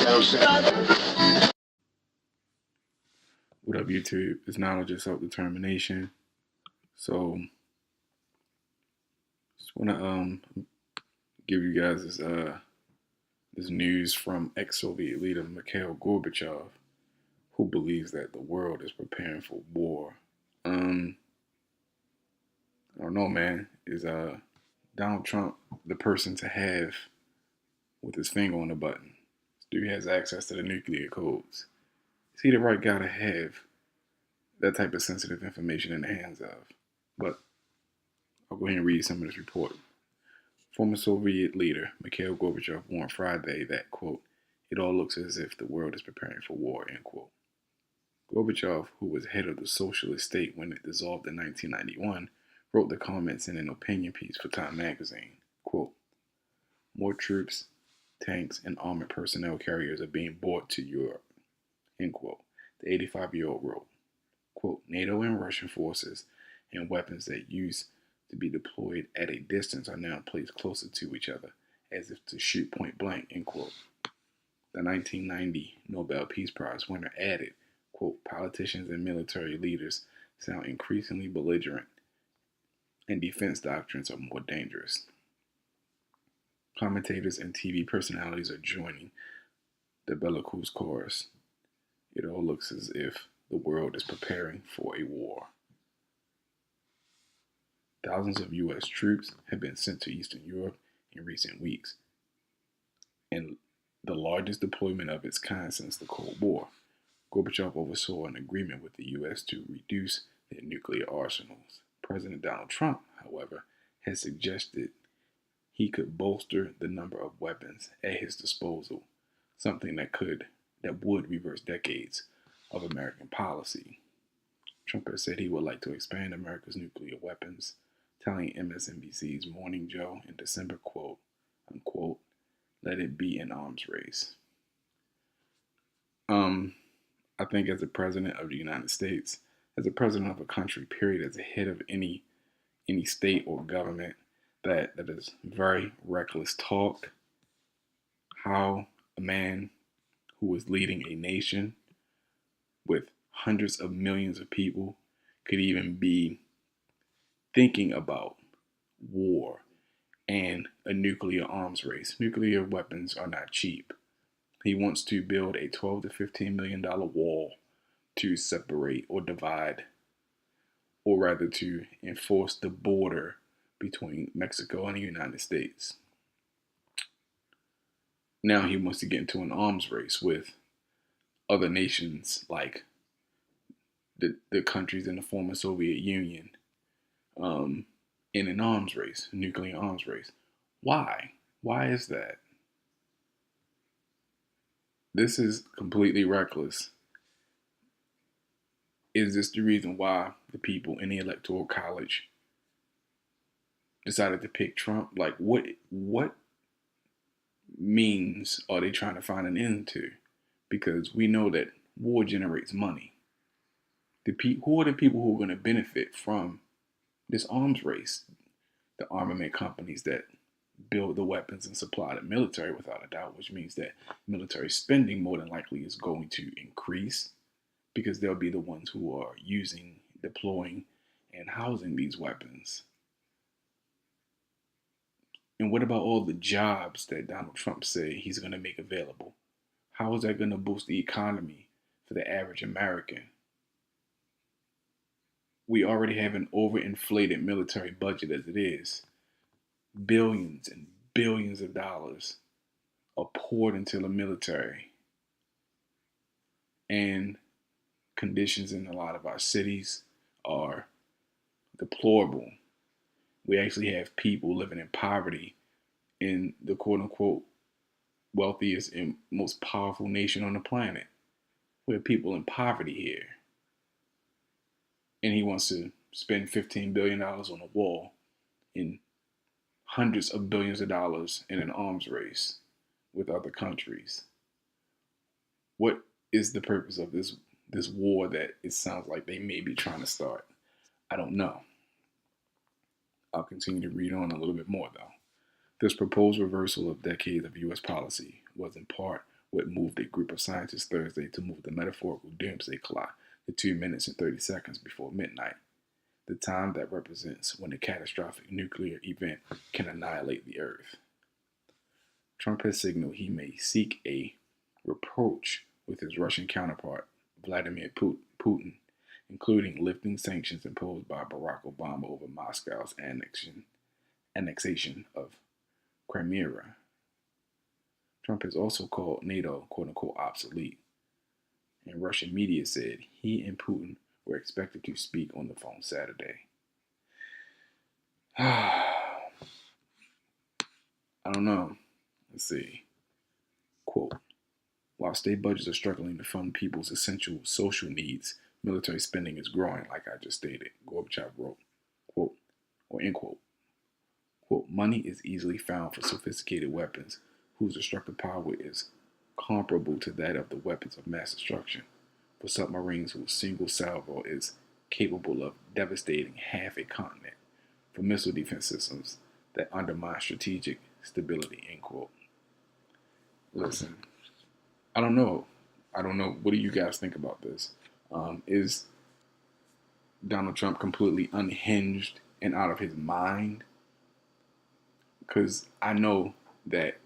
What up, YouTube? It's knowledge of self-determination. So, just want to give you guys this news from ex-Soviet leader Mikhail Gorbachev, who believes that the world is preparing for war. I don't know, man. Is Donald Trump the person to have with his finger on the button? This dude has access to the nuclear codes. Is he the right guy to have that type of sensitive information in the hands of? But I'll go ahead and read some of this report. Former Soviet leader Mikhail Gorbachev warned Friday that, quote, it all looks as if the world is preparing for war, end quote. Gorbachev, who was head of the socialist state when it dissolved in 1991, wrote the comments in an opinion piece for Time magazine. Quote, more troops, tanks, and armored personnel carriers are being brought to Europe, end quote. The 85-year-old wrote, quote, NATO and Russian forces and weapons that used to be deployed at a distance are now placed closer to each other, as if to shoot point blank, end quote. The 1990 Nobel Peace Prize winner added, quote, politicians and military leaders sound increasingly belligerent, and defense doctrines are more dangerous. Commentators and TV personalities are joining the bellicose chorus. It all looks as if the world is preparing for a war. Thousands of U.S. troops have been sent to Eastern Europe in recent weeks, and the largest deployment of its kind since the Cold War. Gorbachev oversaw an agreement with the U.S. to reduce their nuclear arsenals. President Donald Trump, however, has suggested he could bolster the number of weapons at his disposal, something that would reverse decades of American policy. Trump has said he would like to expand America's nuclear weapons, telling MSNBC's Morning Joe in December, quote, unquote, let it be an arms race. I think as a president of the United States, as a president of a country, period, as a head of any state or government, that is very reckless talk. How a man who is leading a nation with hundreds of millions of people could even be thinking about war and a nuclear arms race. Nuclear weapons are not cheap. He wants to build a $12 to $15 million wall to separate or divide, or rather to enforce the border between Mexico and the United States. Now he wants to get into an arms race with other nations like the countries in the former Soviet Union in an arms race, a nuclear arms race. Why? Why is that? This is completely reckless. Is this the reason why the people in the Electoral College decided to pick Trump? Like, what means are they trying to find an end to? Because we know that war generates money. Who are the people who are going to benefit from this arms race? The armament companies that build the weapons and supply the military, without a doubt, which means that military spending more than likely is going to increase because they'll be the ones who are using, deploying, and housing these weapons. And what about all the jobs that Donald Trump said he's going to make available? How is that going to boost the economy for the average American? We already have an overinflated military budget as it is. Billions and billions of dollars are poured into the military. And conditions in a lot of our cities are deplorable. We actually have people living in poverty in the quote unquote wealthiest and most powerful nation on the planet. We have people in poverty here. And he wants to spend $15 billion on a wall and hundreds of billions of dollars in an arms race with other countries. What is the purpose of this war that it sounds like they may be trying to start? I don't know. I'll continue to read on a little bit more, though. This proposed reversal of decades of U.S. policy was in part what moved a group of scientists Thursday to move the metaphorical doomsday clock to 2 minutes and 30 seconds before midnight, the time that represents when a catastrophic nuclear event can annihilate the Earth. Trump has signaled he may seek a reproach with his Russian counterpart, Vladimir Putin, including lifting sanctions imposed by Barack Obama over Moscow's annexation of Crimea. Trump has also called NATO "quote unquote" obsolete, and Russian media said he and Putin were expected to speak on the phone Saturday. I don't know. Let's see. Quote, while state budgets are struggling to fund people's essential social needs, military spending is growing, like I just stated, Gorbachev wrote, quote, or end quote. Quote, money is easily found for sophisticated weapons whose destructive power is comparable to that of the weapons of mass destruction, for submarines whose single salvo is capable of devastating half a continent, for missile defense systems that undermine strategic stability, end quote. Listen, I don't know. What do you guys think about this? Is Donald Trump completely unhinged and out of his mind? Because I know that,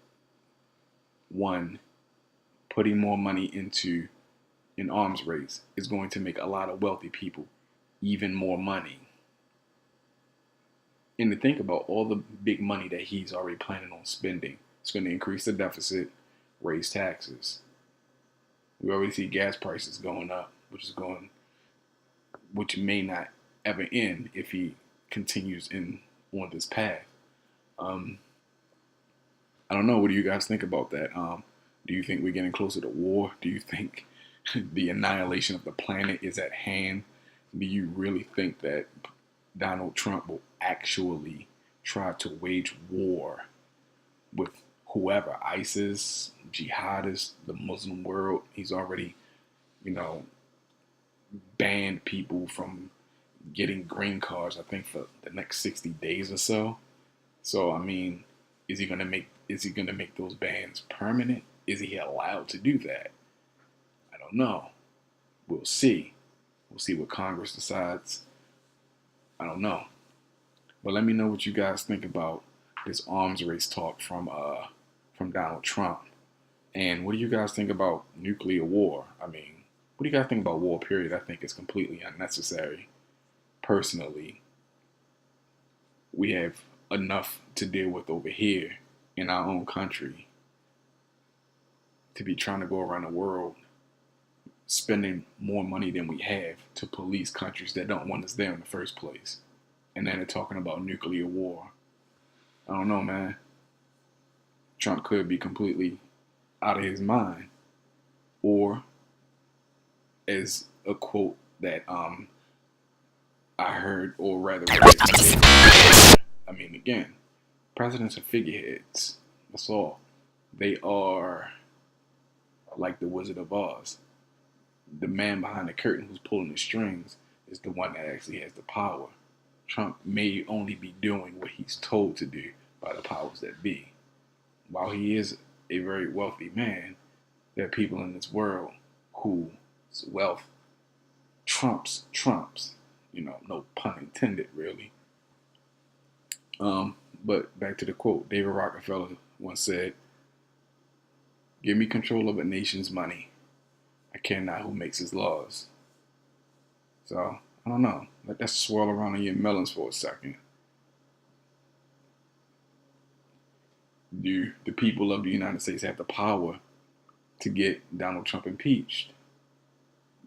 one, putting more money into an arms race is going to make a lot of wealthy people even more money. And to think about all the big money that he's already planning on spending, it's going to increase the deficit, raise taxes. We already see gas prices going up, which may not ever end if he continues on this path. I don't know. What do you guys think about that? Do you think we're getting closer to war? Do you think the annihilation of the planet is at hand? Do you really think that Donald Trump will actually try to wage war with whoever, ISIS, jihadists, the Muslim world? He's already, banned people from getting green cards, I think, for the next 60 days or so. So, I mean, is he gonna make those bans permanent? Is he allowed to do that? I don't know. We'll see. We'll see what Congress decides. I don't know. But let me know what you guys think about this arms race talk from Donald Trump. And what do you guys think about nuclear war? I mean, what do you guys think about war, period? I think it's completely unnecessary. Personally, we have enough to deal with over here in our own country to be trying to go around the world spending more money than we have to police countries that don't want us there in the first place. And then they're talking about nuclear war. I don't know, man. Trump could be completely out of his mind. Or, as a quote that I heard, or rather read today, I mean, again, presidents are figureheads. That's all. They are like the Wizard of Oz. The man behind the curtain who's pulling the strings is the one that actually has the power. Trump may only be doing what he's told to do by the powers that be. While he is a very wealthy man, there are people in this world whose wealth trumps, no pun intended, really. But back to the quote. David Rockefeller once said, "Give me control of a nation's money. I care not who makes its laws." So, I don't know. Let that swirl around in your melons for a second. Do the people of the United States have the power to get Donald Trump impeached?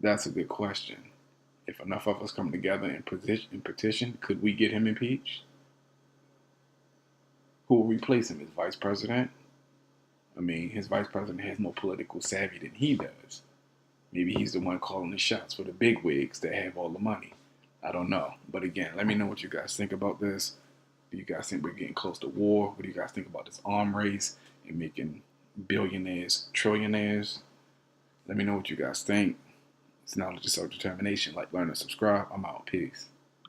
That's a good question. If enough of us come together and petition, could we get him impeached? Who will replace him? His vice president? I mean, his vice president has more political savvy than he does. Maybe he's the one calling the shots for the big wigs that have all the money. I don't know. But again, let me know what you guys think about this. Do you guys think we're getting close to war? What do you guys think about this arm race and making billionaires trillionaires? Let me know what you guys think. It's knowledge of self-determination. Like, learn, and subscribe. I'm out. Peace.